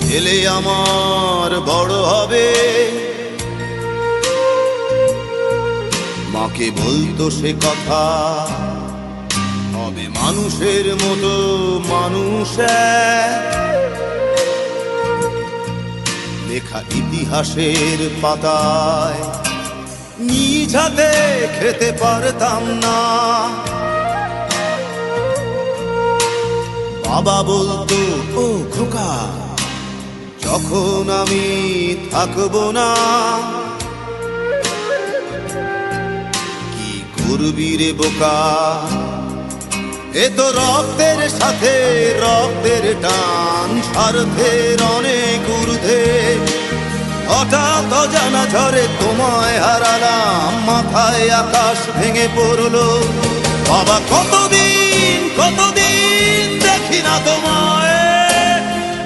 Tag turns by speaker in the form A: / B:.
A: ছেলে আমার বড় হবে। মাকে বলতো সে কথা, হবে মানুষের মতো মানুষ লেখা ইতিহাসের পাতায় নিজ হাতে খেতে পারতাম না। বাবা বলতো, ও খোকা, যখন আমি থাকবো না, কি করবি রে বোকা, এ তো রক্তের সাথে রক্তের টান, স্বার্থের অনেক ঊর্ধ্বে। হঠাৎ অজানা ঝড়ে তোমায় হারালাম, মাথায় আকাশ ভেঙে পড়লো। বাবা কতদিন কতদিন দেখি না তোমায়,